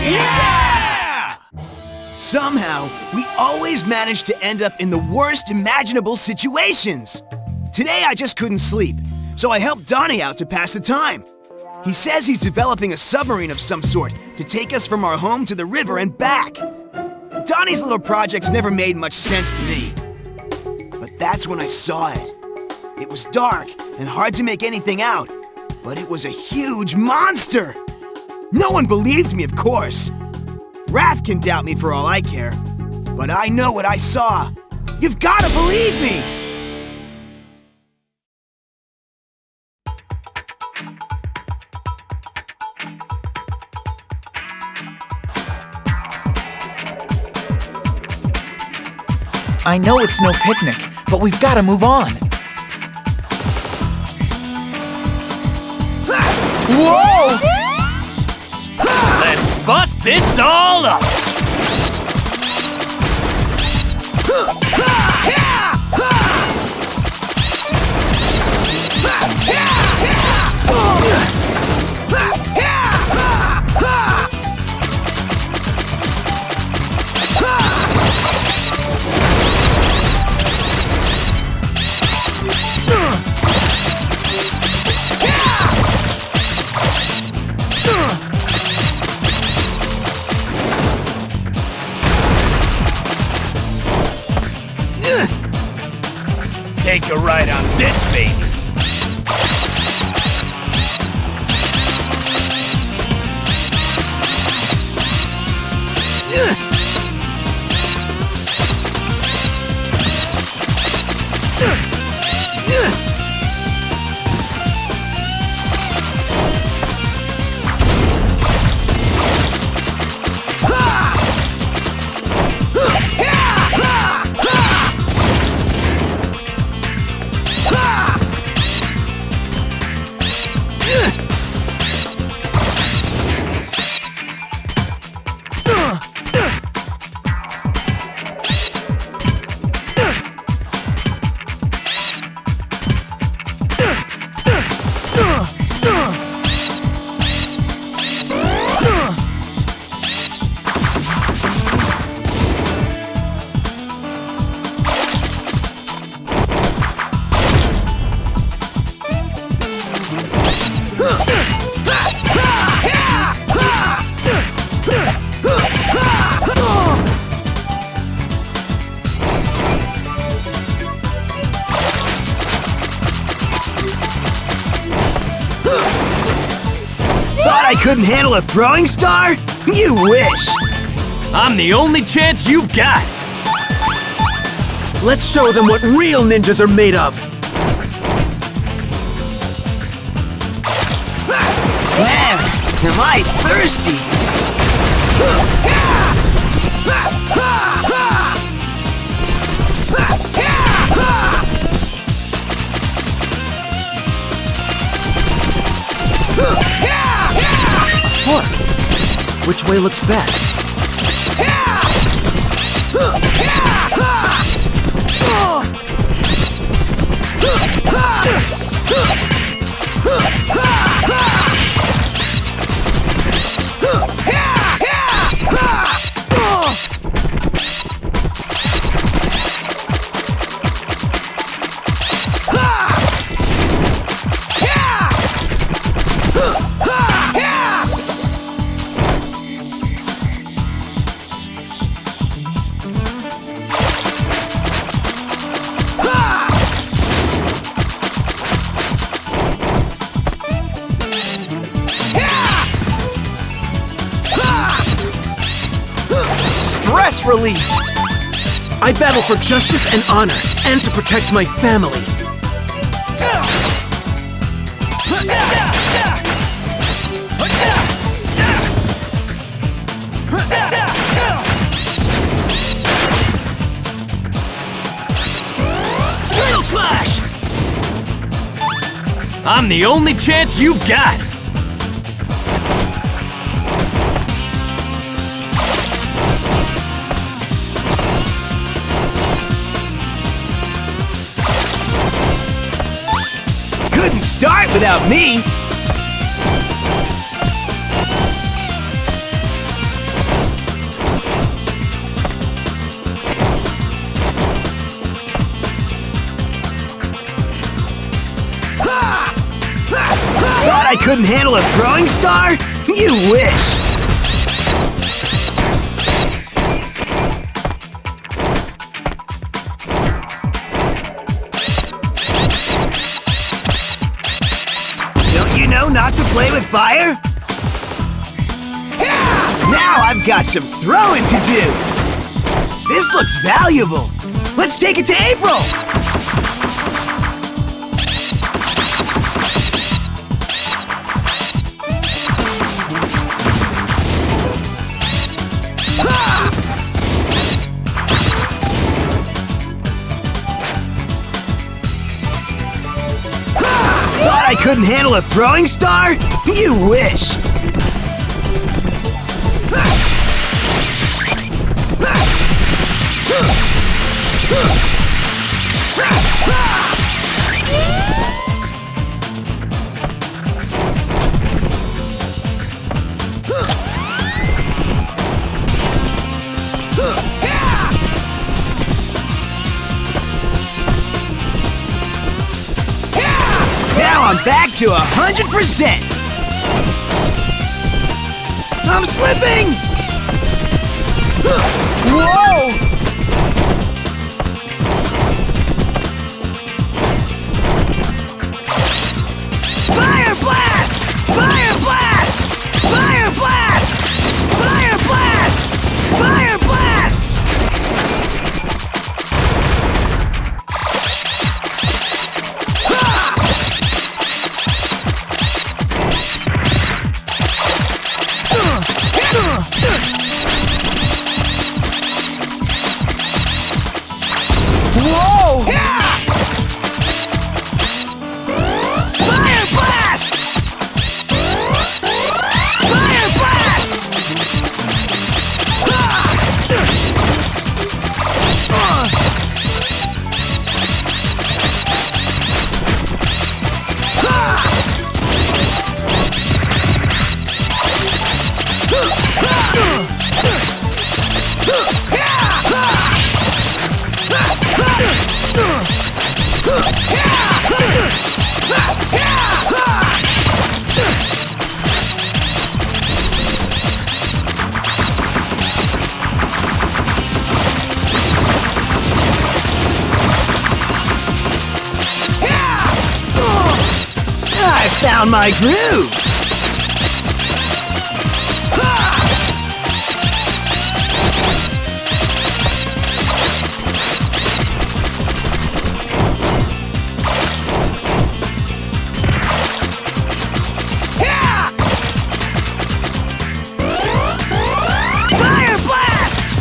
Yeah! Somehow, we always manage to end up in the worst imaginable situations. Today, I just couldn't sleep, so I helped Donnie out to pass the time. He says he's developing a submarine of some sort to take us from our home to the river and back. Donnie's little projects never made much sense to me. But that's when I saw it. It was dark and hard to make anything out, but it was a huge monster. No one believed me, of course. Raph can doubt me for all I care, but I know what I saw. You've got to believe me! I know it's no picnic, but we've got to move on. Whoa! Let's bust this all up! Take a ride on this baby. I couldn't handle a throwing star? You wish! I'm the only chance you've got! Let's show them what real ninjas are made of! Man, am I thirsty! What? Which way looks best? Stress relief! I battle for justice and honor, and to protect my family. Turtle slash! I'm the only chance you've got! Couldn't start without me! couldn't handle a throwing star? You wish! Don't you know not to play with fire? Now I've got some throwing to do! This looks valuable! Let's take it to April! Thought I couldn't handle a throwing star? You wish! Now I'm back to 100%! I'm slipping! Whoa! Fire blasts! Fire blasts! Fire blasts! Fire blasts! Fire blasts! Whoa! Fire blasts! Fire blasts! I found my groove! Fire blasts!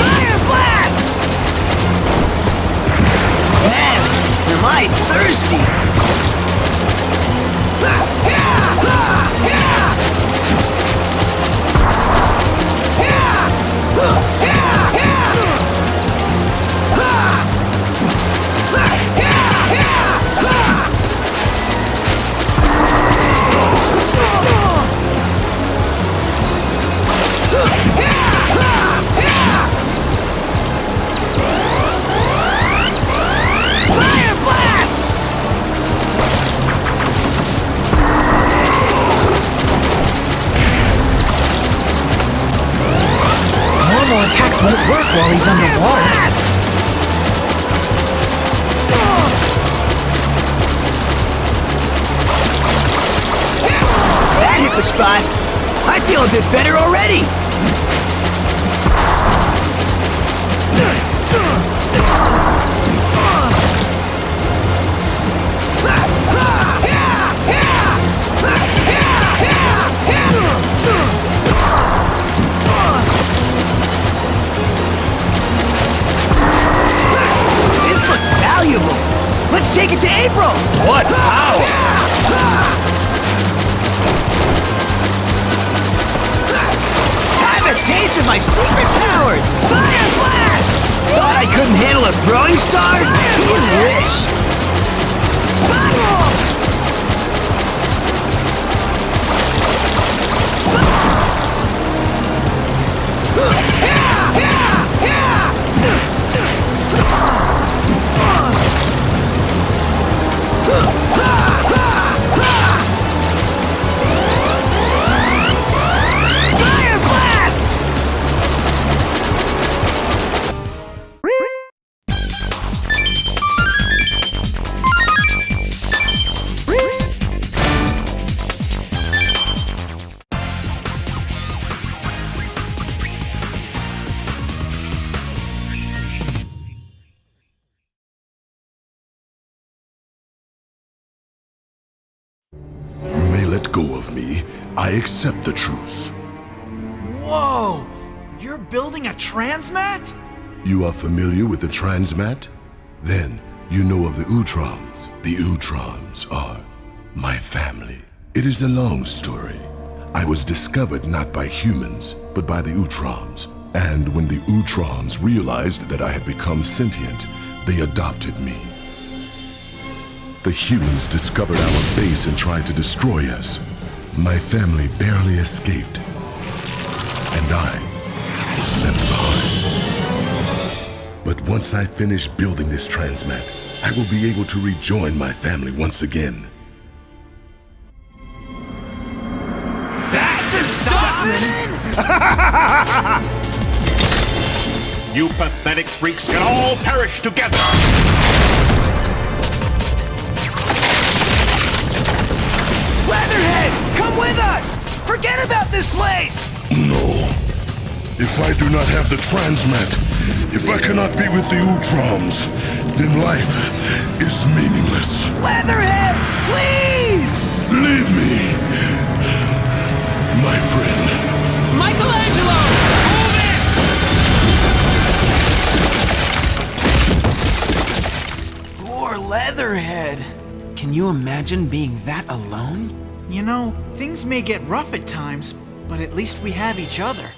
Fire blasts! Man, am I thirsty! Fire blasts! Normal attacks won't work while he's underwater. Blasts! That hit the spot. I feel a bit better already. This looks valuable. Let's take it to April. What power! Have a taste of my secret powers! Fire blasts! Thought I couldn't handle a throwing star? You wish! Fire blasts! You may let go of me. I accept the truce. Whoa! You're building a transmat? You are familiar with the transmat? Then you know of the Utroms. The Utroms are my family. It is a long story. I was discovered not by humans, but by the Utroms. And when the Utroms realized that I had become sentient, they adopted me. The humans discovered our base and tried to destroy us. My family barely escaped. And I was left behind. But once I finish building this transmat, I will be able to rejoin my family once again. Baxter, stop it! You pathetic freaks can all perish together! Leatherhead, come with us! Forget about this place! No. If I do not have the transmat, if I cannot be with the Utroms, then life is meaningless. Leatherhead, please! Leave me, my friend. Michelangelo, move it! Poor Leatherhead. Can you imagine being that alone? You know, things may get rough at times, but at least we have each other.